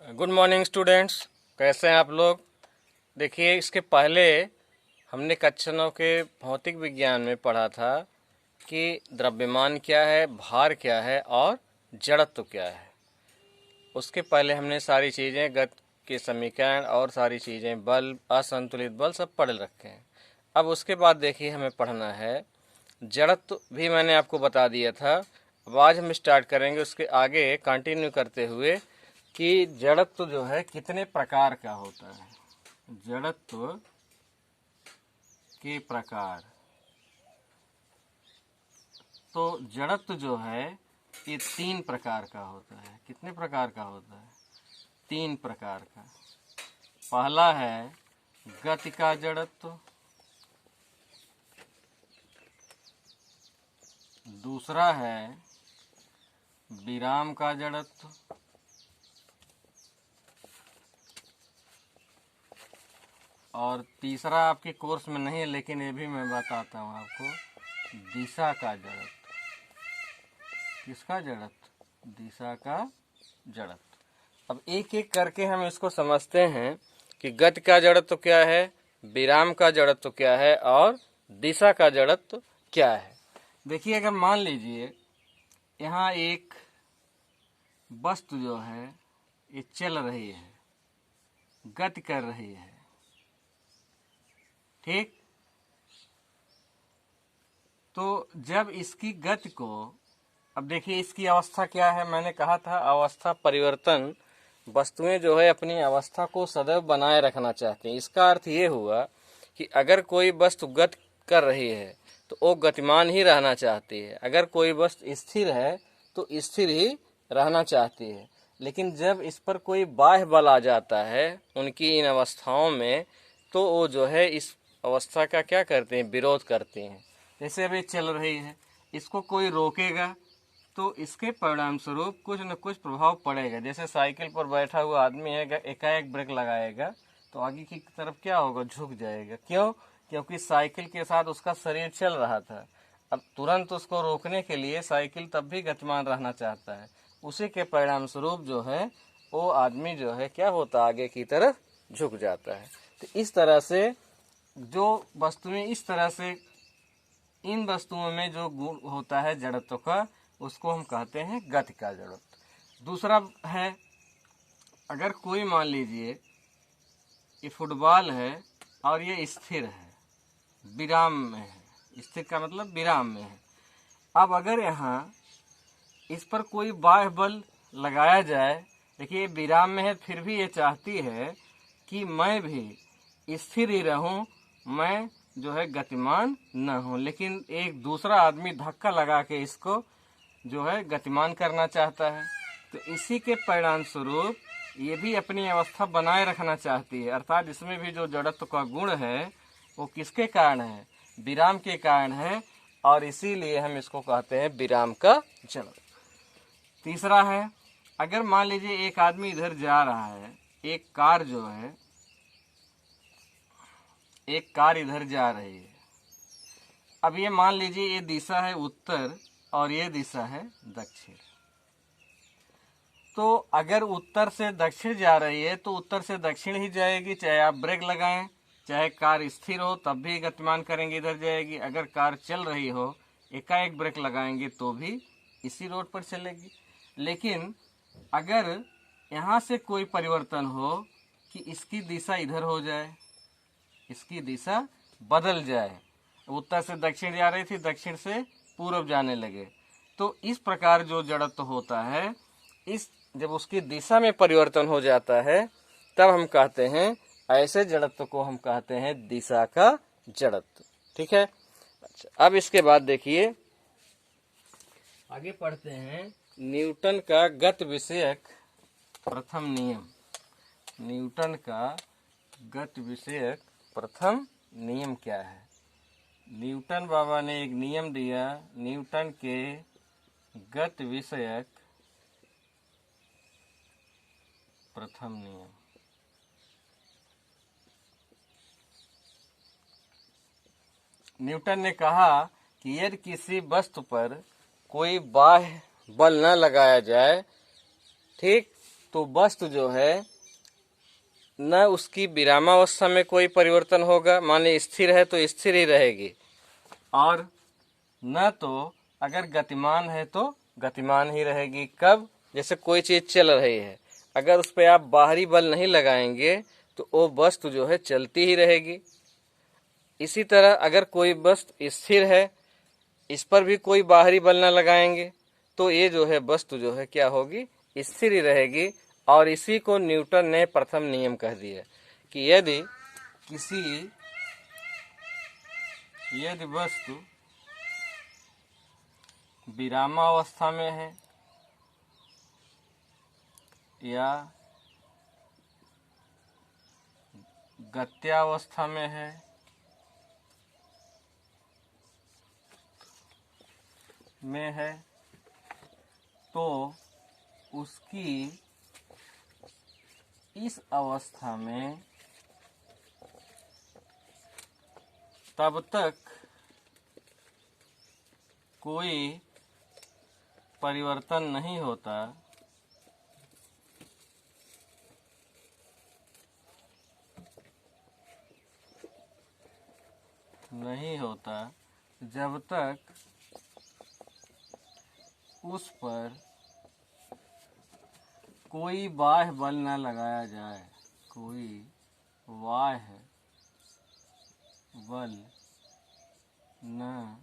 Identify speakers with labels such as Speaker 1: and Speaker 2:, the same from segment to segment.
Speaker 1: Good morning students. कैसे हैं आप लोग? देखिए, इसके पहले हमने कक्षा 9 के भौतिक विज्ञान में पढ़ा था कि द्रव्यमान क्या है, भार क्या है और जड़त्व क्या है। उसके पहले हमने सारी चीज़ें, गति के समीकरण और सारी चीज़ें, बल, असंतुलित बल, सब पढ़ रखे हैं। अब उसके बाद देखिए हमें पढ़ना है जड़त्व, भी मैंने आपको बता दिया था। अब आज हम स्टार्ट करेंगे उसके आगे कंटिन्यू करते हुए कि जड़त्व जो है कितने प्रकार का होता है। जड़त्व के प्रकार। तो जड़त्व जो है ये 3 प्रकार का होता है। कितने प्रकार का होता है? 3 प्रकार का। पहला है गति का जड़त्व, दूसरा है विराम का जड़त्व, और तीसरा आपके कोर्स में नहीं है लेकिन ये भी मैं बताता हूँ आपको, दिशा का जड़त्व। किसका जड़त्व? दिशा का जड़त्व। अब एक एक करके हम इसको समझते हैं कि गति का जड़त्व क्या है, विराम का जड़त्व क्या है और दिशा का जड़त्व क्या है। देखिए, अगर मान लीजिए यहाँ एक वस्तु जो है ये चल रही है, गति कर रही है, ठीक। तो जब इसकी गति को, अब देखिए इसकी अवस्था क्या है, मैंने कहा था अवस्था परिवर्तन। वस्तुएं जो है अपनी अवस्था को सदैव बनाए रखना चाहती हैं। इसका अर्थ ये हुआ कि अगर कोई वस्तु गति कर रही है तो वो गतिमान ही रहना चाहती है, अगर कोई वस्तु स्थिर है तो स्थिर ही रहना चाहती है। लेकिन जब इस पर कोई बाह्य बल आ जाता है उनकी इन अवस्थाओं में, तो वो जो है इस अवस्था का क्या करते हैं, विरोध करते हैं। जैसे अभी चल रही है, इसको कोई रोकेगा तो इसके परिणाम स्वरूप कुछ न कुछ प्रभाव पड़ेगा। जैसे साइकिल पर बैठा हुआ आदमी है, एकाएक ब्रेक लगाएगा तो आगे की तरफ क्या होगा, झुक जाएगा। क्यों? क्योंकि साइकिल के साथ उसका शरीर चल रहा था। अब तुरंत उसको रोकने के लिए साइकिल तब भी गतिमान रहना चाहता है। उसी के परिणाम स्वरूप जो है वो आदमी जो है क्या होता, आगे की तरफ झुक जाता है। तो इस तरह से जो वस्तुएं, इस तरह से इन वस्तुओं में जो गुण होता है जड़त्व का, उसको हम कहते हैं गति का जड़त्व। दूसरा है, अगर कोई मान लीजिए ये फुटबॉल है और ये स्थिर है, विराम में है। स्थिर का मतलब विराम में है। अब अगर यहाँ इस पर कोई बाह्य बल लगाया जाए, देखिए ये विराम में है, फिर भी ये चाहती है कि मैं भी स्थिर ही रहूं, मैं जो है गतिमान न हूं। लेकिन एक दूसरा आदमी धक्का लगा के इसको जो है गतिमान करना चाहता है। तो इसी के परिणाम स्वरूप ये भी अपनी अवस्था बनाए रखना चाहती है। अर्थात इसमें भी जो जड़त्व का गुण है वो किसके कारण है, विराम के कारण है, और इसीलिए हम इसको कहते हैं विराम का जड़त्व। तीसरा है, अगर मान लीजिए एक आदमी इधर जा रहा है, एक कार जो है, एक कार इधर जा रही है। अब ये मान लीजिए ये दिशा है उत्तर और ये दिशा है दक्षिण। तो अगर उत्तर से दक्षिण जा रही है तो उत्तर से दक्षिण ही जाएगी, चाहे आप ब्रेक लगाएं, चाहे कार स्थिर हो तब भी गतिमान करेंगे, इधर जाएगी। अगर कार चल रही हो, एकाएक ब्रेक लगाएंगे तो भी इसी रोड पर चलेगी। लेकिन अगर यहाँ से कोई परिवर्तन हो कि इसकी दिशा इधर हो जाए, इसकी दिशा बदल जाए, उत्तर से दक्षिण जा रही थी, दक्षिण से पूर्व जाने लगे, तो इस प्रकार जो जड़त्व होता है, इस जब उसकी दिशा में परिवर्तन हो जाता है तब हम कहते हैं, ऐसे जड़त्व को हम कहते हैं दिशा का जड़त्व। ठीक है। अच्छा, अब इसके बाद देखिए आगे पढ़ते हैं न्यूटन का गति विषयक प्रथम नियम। न्यूटन का गति विषयक प्रथम नियम क्या है? न्यूटन बाबा ने एक नियम दिया, न्यूटन के गति विषयक प्रथम नियम। न्यूटन ने कहा कि यदि किसी वस्तु पर कोई बाह्य बल न लगाया जाए, ठीक, तो वस्तु जो है न उसकी विरामावस्था में कोई परिवर्तन होगा, माने स्थिर है तो स्थिर ही रहेगी, और न तो अगर गतिमान है तो गतिमान ही रहेगी। कब? जैसे कोई चीज चल रही है, अगर उस पर आप बाहरी बल नहीं लगाएंगे तो वो वस्तु जो है चलती ही रहेगी। इसी तरह अगर कोई वस्तु स्थिर है, इस पर भी कोई बाहरी बल न लगाएंगे तो ये जो है वस्तु जो है क्या होगी? स्थिर ही रहेगी। और इसी को न्यूटन ने प्रथम नियम कह दिया कि यदि वस्तु विरामावस्था में है या गत्यावस्था में है तो उसकी इस अवस्था में तब तक कोई परिवर्तन नहीं होता जब तक उस पर कोई बाह्य बल न लगाया जाए, कोई बाह्य बल न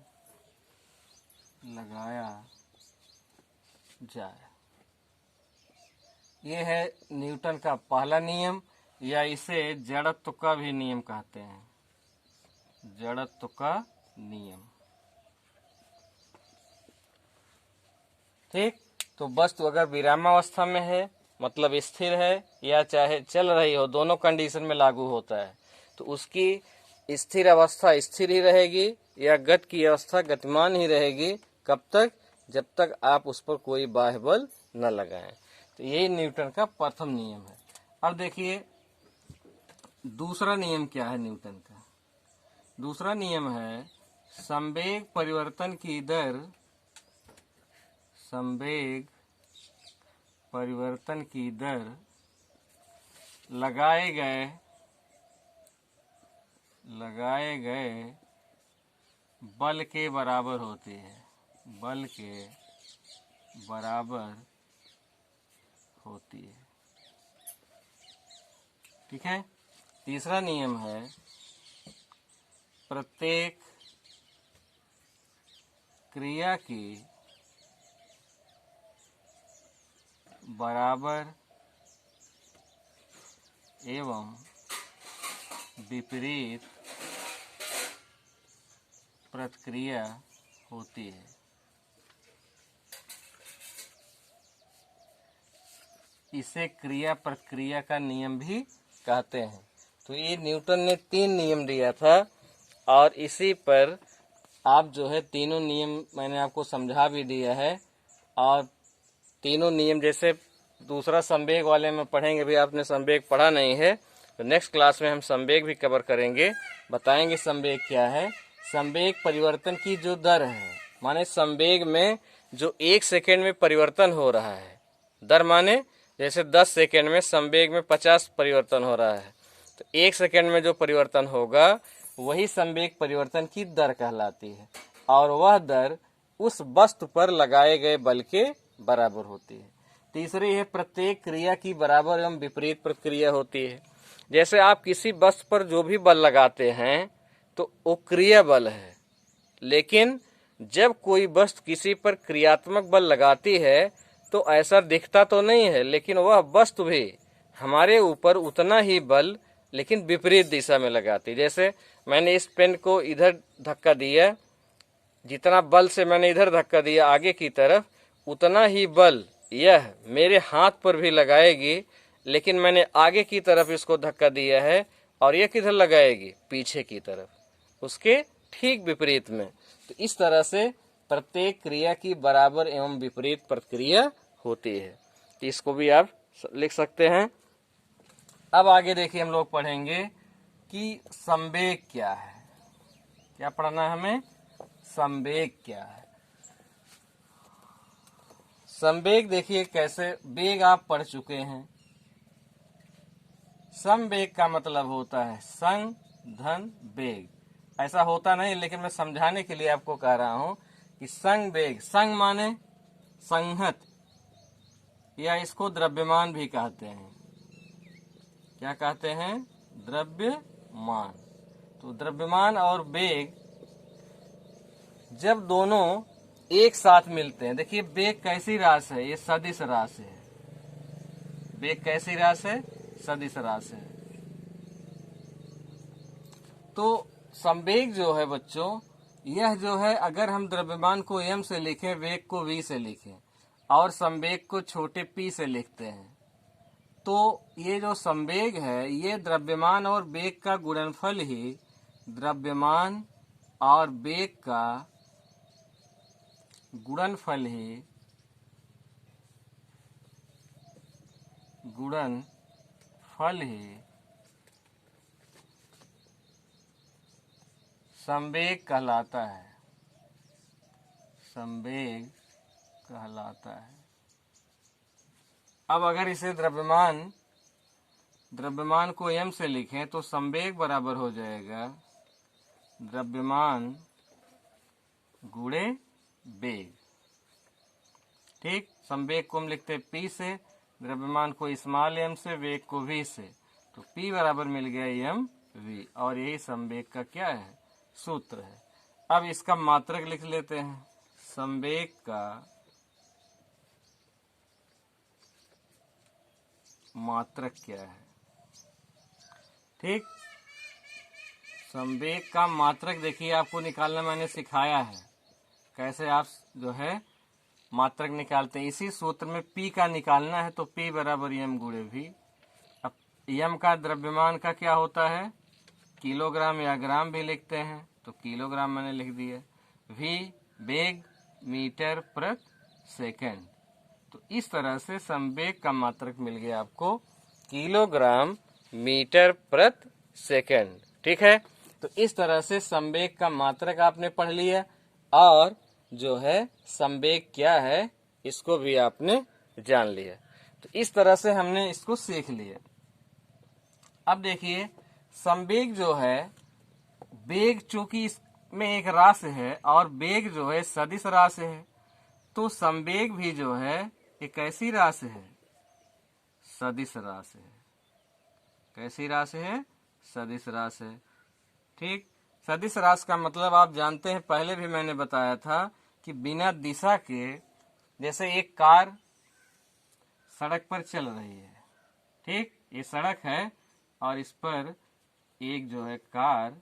Speaker 1: लगाया जाए। ये है न्यूटन का पहला नियम, या इसे जड़त्व का भी नियम कहते हैं, जड़त्व का नियम। ठीक, तो वस्तु अगर विरामावस्था में है मतलब स्थिर है या चाहे चल रही हो, दोनों कंडीशन में लागू होता है, तो उसकी स्थिर अवस्था स्थिर ही रहेगी या गति की अवस्था गतिमान ही रहेगी। कब तक? जब तक आप उस पर कोई बाह्य बल न लगाएं। तो यही न्यूटन का प्रथम नियम है। अब देखिए दूसरा नियम क्या है न्यूटन का। दूसरा नियम है संवेग परिवर्तन की दर, संवेग परिवर्तन की दर लगाए गए बल के बराबर होती है, बल के बराबर होती है। ठीक है। तीसरा नियम है प्रत्येक क्रिया की बराबर एवं विपरीत प्रतिक्रिया होती है। इसे क्रिया प्रतिक्रिया का नियम भी कहते हैं। तो ये न्यूटन ने 3 नियम दिया था और इसी पर आप जो है तीनों नियम मैंने आपको समझा भी दिया है। और तीनों नियम जैसे दूसरा संवेग वाले में पढ़ेंगे, भी आपने संवेग पढ़ा नहीं है तो नेक्स्ट क्लास में हम संवेग भी कवर करेंगे, बताएंगे संवेग क्या है। संवेग परिवर्तन की जो दर है, माने संवेग में जो 1 सेकेंड में परिवर्तन हो रहा है, दर माने जैसे 10 सेकेंड में संवेग में 50 परिवर्तन हो रहा है, तो 1 सेकेंड में जो परिवर्तन होगा वही संवेग परिवर्तन की दर कहलाती है। और वह दर उस वस्तु पर लगाए गए बल के बराबर होती है। तीसरी है प्रत्येक क्रिया की बराबर एवं विपरीत प्रतिक्रिया होती है। जैसे आप किसी वस्तु पर जो भी बल लगाते हैं तो वो क्रिया बल है, लेकिन जब कोई वस्तु किसी पर क्रियात्मक बल लगाती है तो ऐसा दिखता तो नहीं है, लेकिन वह वस्तु भी हमारे ऊपर उतना ही बल लेकिन विपरीत दिशा में लगाती। जैसे मैंने इस पेन को इधर धक्का दिया, जितना बल से मैंने इधर धक्का दिया आगे की तरफ, उतना ही बल यह मेरे हाथ पर भी लगाएगी, लेकिन मैंने आगे की तरफ इसको धक्का दिया है और यह किधर लगाएगी? पीछे की तरफ, उसके ठीक विपरीत में। तो इस तरह से प्रत्येक क्रिया की बराबर एवं विपरीत प्रतिक्रिया होती है। तो इसको भी आप लिख सकते हैं। अब आगे देखिए हम लोग पढ़ेंगे कि संवेग क्या है। क्या पढ़ना है हमें? संवेग क्या है। संवेग देखिए कैसे, वेग आप पढ़ चुके हैं। समवेग का मतलब होता है संग धन वेग। ऐसा होता नहीं, लेकिन मैं समझाने के लिए आपको कह रहा हूं कि संग वेग, संग माने संहत, या इसको द्रव्यमान भी कहते हैं। क्या कहते हैं? द्रव्यमान। तो द्रव्यमान और वेग जब दोनों एक साथ मिलते हैं, देखिए वेग कैसी राशि है? ये सदिश राशि है। वेग कैसी राशि है? सदिश राशि है। तो संवेग जो है बच्चों, यह जो है, अगर हम द्रव्यमान को m से लिखें, वेग को v से लिखें और संवेग को छोटे p से लिखते हैं, तो ये जो संवेग है ये द्रव्यमान और वेग का गुणनफल ही, द्रव्यमान और वेग का गुणनफल ही संवेग कहलाता है। संवेग कहलाता है। अब अगर इसे द्रव्यमान को m से लिखें तो संवेग बराबर हो जाएगा द्रव्यमान गुणे वेग। ठीक, संवेग को हम लिखते p से, द्रव्यमान को स्मॉल m से, वेग को v से, तो p बराबर मिल गया mv, और यही संवेग का क्या है? सूत्र है। अब इसका मात्रक लिख लेते हैं। संवेग का मात्रक क्या है? ठीक, संवेग का मात्रक देखिए आपको निकालना मैंने सिखाया है, कैसे आप जो है मात्रक निकालते हैं। इसी सूत्र में p का निकालना है, तो p बराबर m गुणे v। अब m का द्रव्यमान का क्या होता है? किलोग्राम या ग्राम भी लिखते हैं, तो किलोग्राम मैंने लिख दिया। v वेग मीटर प्रति सेकेंड। तो इस तरह से संवेग का मात्रक मिल गया आपको किलोग्राम मीटर प्रति सेकेंड। ठीक है, तो इस तरह से संवेग का मात्रक आपने पढ़ लिया, और जो है संवेग क्या है इसको भी आपने जान लिया। तो इस तरह से हमने इसको सीख लिया। अब देखिए संवेग जो है, वेग चूंकि इसमें एक राशि है और वेग जो है सदिश राशि है, तो संवेग भी जो है एक ऐसी राशि है, सदिश राशि है। कैसी राशि है? सदिश राशि है। ठीक, सदिश राशि का मतलब आप जानते हैं, पहले भी मैंने बताया था कि बिना दिशा के, जैसे एक कार सड़क पर चल रही है, ठीक, ये सड़क है और इस पर एक जो है कार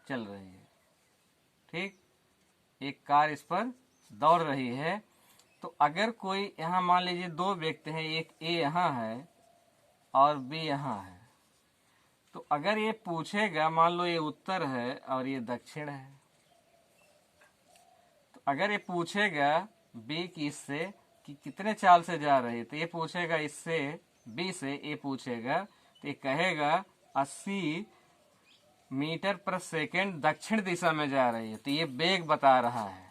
Speaker 1: चल रही है। ठीक, एक कार इस पर दौड़ रही है। तो अगर कोई यहाँ मान लीजिए दो व्यक्ति हैं, एक ए यहाँ है और बी यहाँ है, तो अगर ये पूछेगा, मान लो ये उत्तर है और ये दक्षिण है, तो अगर ये पूछेगा बी की इससे कि कितने चाल से जा रही है, तो ये पूछेगा इससे, बी से ये पूछेगा, तो ये कहेगा 80 मीटर प्रति सेकेंड दक्षिण दिशा में जा रही है, तो ये वेग बता रहा है।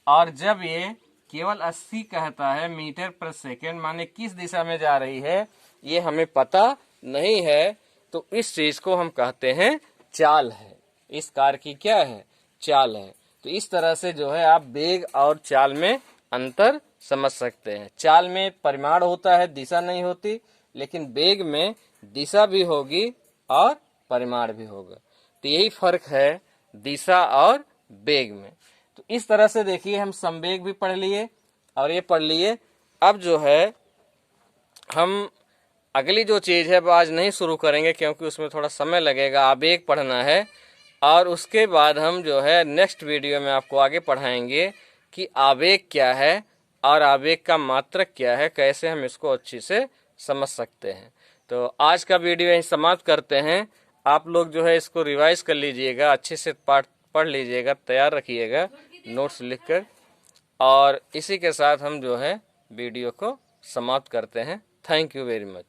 Speaker 1: और जब ये केवल 80 कहता है मीटर प्रति सेकेंड, माने किस दिशा में जा रही है ये हमें पता नहीं है, तो इस चीज को हम कहते हैं चाल है। इस कार की क्या है? चाल है। तो इस तरह से जो है आप वेग और चाल में अंतर समझ सकते हैं। चाल में परिमाण होता है, दिशा नहीं होती, लेकिन वेग में दिशा भी होगी और परिमाण भी होगा। तो यही फर्क है दिशा और वेग में। तो इस तरह से देखिए हम संवेग भी पढ़ लिए और ये पढ़ लिए। अब जो है हम अगली जो चीज है वो आज नहीं शुरू करेंगे, क्योंकि उसमें थोड़ा समय लगेगा। आवेग पढ़ना है और उसके बाद हम जो है नेक्स्ट वीडियो में आपको आगे पढ़ाएंगे कि आवेग क्या है और आवेग का मात्रक क्या है, कैसे हम इसको अच्छी से समझ सकते हैं। तो आज का वीडियो यहीं समाप्त करते हैं। आप लोग जो है इसको रिवाइज कर लीजिएगा, अच्छे से पाठ पढ़ लीजिएगा, तैयार रखिएगा नोट्स लिखकर, और इसी के साथ हम जो है वीडियो को समाप्त करते हैं। Thank you very much.